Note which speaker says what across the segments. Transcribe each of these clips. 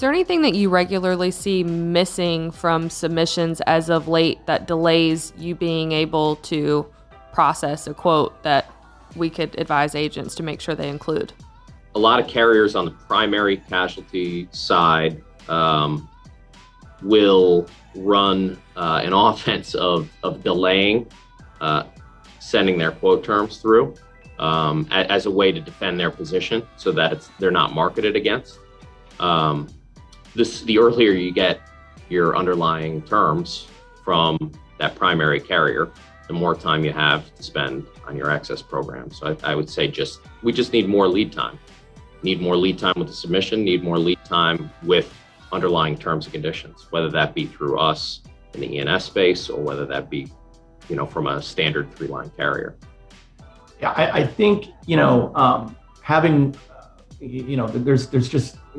Speaker 1: there anything that you regularly see missing from submissions as of late that delays you being able to process a quote that we could advise agents to make sure they include?
Speaker 2: A lot of carriers on the primary casualty side will run an offense of delaying sending their quote terms through as a way to defend their position so that they're not marketed against. The earlier you get your underlying terms from that primary carrier, the more time you have to spend on your excess program. So I would say we just need more lead time. Need more lead time with the submission, need more lead time with underlying terms and conditions, whether that be through us in the E&S space or whether that be, from a standard 3-line carrier.
Speaker 3: Yeah, I think, having, there's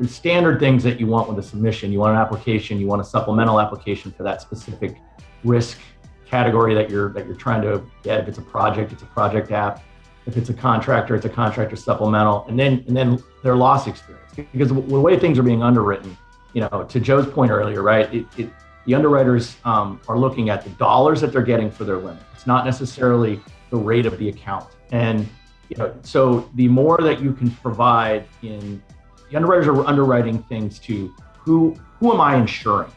Speaker 3: standard things that you want with a submission. You want an application, you want a supplemental application for that specific risk category that you're trying to get. If it's a project app. If it's a contractor, it's a contractor supplemental, and then their loss experience. Because the way things are being underwritten, to Joe's point earlier, right? The underwriters are looking at the dollars that they're getting for their limit. It's not necessarily the rate of the account. And so the more that you can provide the underwriters are underwriting things to who am I insuring?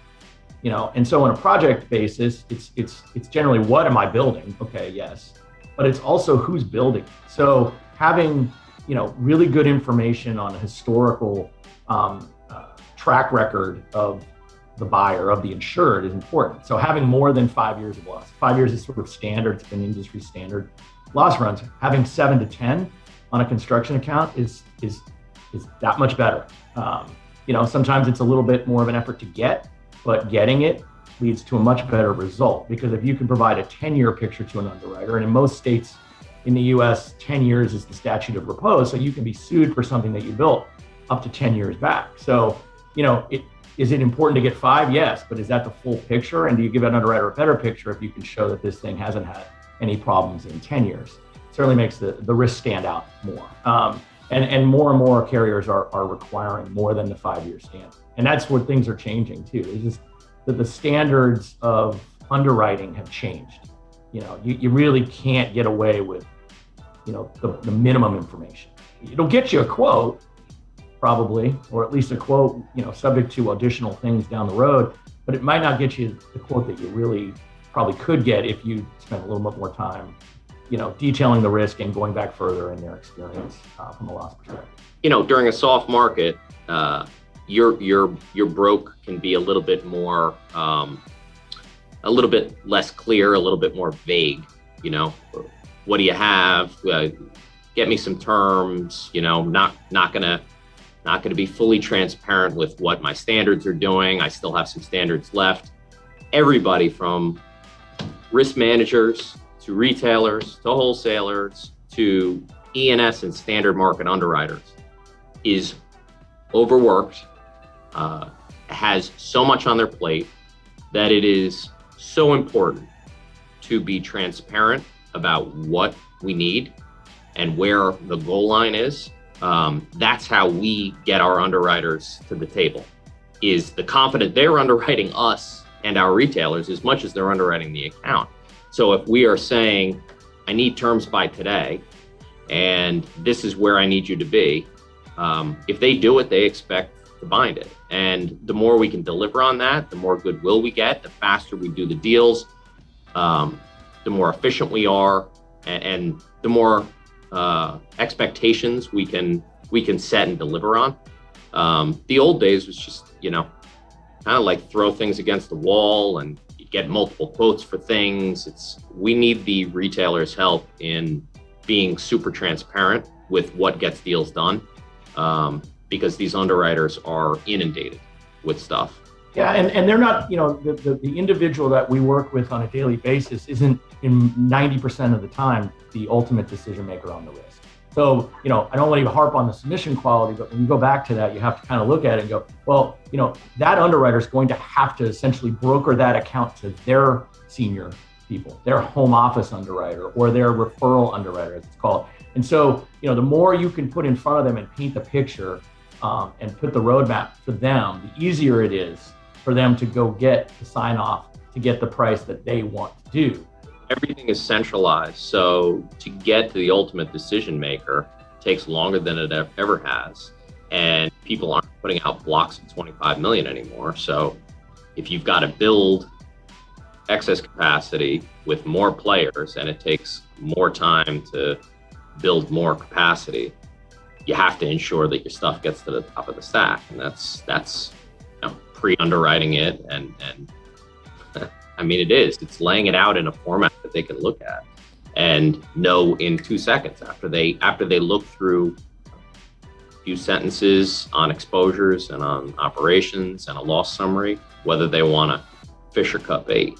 Speaker 3: And so on a project basis, it's generally what am I building? Okay, yes. But it's also who's building. So having, really good information on a historical track record of the buyer, of the insured, is important. So having more than 5 years of loss. 5 years is sort of standard. It's been industry standard. Loss runs, having 7 to 10 on a construction account is that much better. Sometimes it's a little bit more of an effort to get, but getting it leads to a much better result, because if you can provide a 10-year picture to an underwriter, and in most states in the US, 10 years is the statute of repose, so you can be sued for something that you built up to 10 years back. So, is it important to get 5? Yes, but is that the full picture? And do you give an underwriter a better picture if you can show that this thing hasn't had any problems in 10 years? It certainly makes the risk stand out more. And more carriers are requiring more than the 5-year standard. And that's where things are changing too. It's just that the standards of underwriting have changed. You really can't get away with, the minimum information. It'll get you a quote, probably, or at least a quote, subject to additional things down the road, but it might not get you the quote that you really probably could get if you spent a little bit more time, detailing the risk and going back further in their experience from a loss perspective.
Speaker 2: During a soft market, your broke can be a little bit more, a little bit less clear, a little bit more vague. What do you have? Get me some terms. Not gonna be fully transparent with what my standards are doing. I still have some standards left. Everybody from risk managers to retailers to wholesalers to E&S and standard market underwriters is overworked, has so much on their plate that it is so important to be transparent about what we need and where the goal line is. That's how we get our underwriters to the table, is the confident they're underwriting us and our retailers as much as they're underwriting the account. So if we are saying, I need terms by today, and this is where I need you to be, if they do it, they expect to bind it. And the more we can deliver on that, the more goodwill we get, the faster we do the deals, the more efficient we are, and the more expectations we can set and deliver on. The old days was just, kind of like throw things against the wall and you get multiple quotes for things. We need the retailer's help in being super transparent with what gets deals done, because these underwriters are inundated with stuff.
Speaker 3: Yeah, and they're not, the individual that we work with on a daily basis isn't in 90% of the time the ultimate decision maker on the risk. So, I don't want to harp on the submission quality, but when you go back to that, you have to kind of look at it and go, well, that underwriter is going to have to essentially broker that account to their senior people, their home office underwriter or their referral underwriter, as it's called. And so, the more you can put in front of them and paint the picture, and put the roadmap for them, the easier it is for them to go get the sign off to get the price that they want to do.
Speaker 2: Everything is centralized, so to get to the ultimate decision maker takes longer than it ever has, and people aren't putting out blocks of 25 million anymore. So if you've got to build excess capacity with more players and it takes more time to build more capacity, you have to ensure that your stuff gets to the top of the stack, and that's pre-underwriting it and I mean, it's laying it out in a format that they can look at and know in 2 seconds after they look through a few sentences on exposures and on operations and a loss summary, whether they want to fish or cut bait.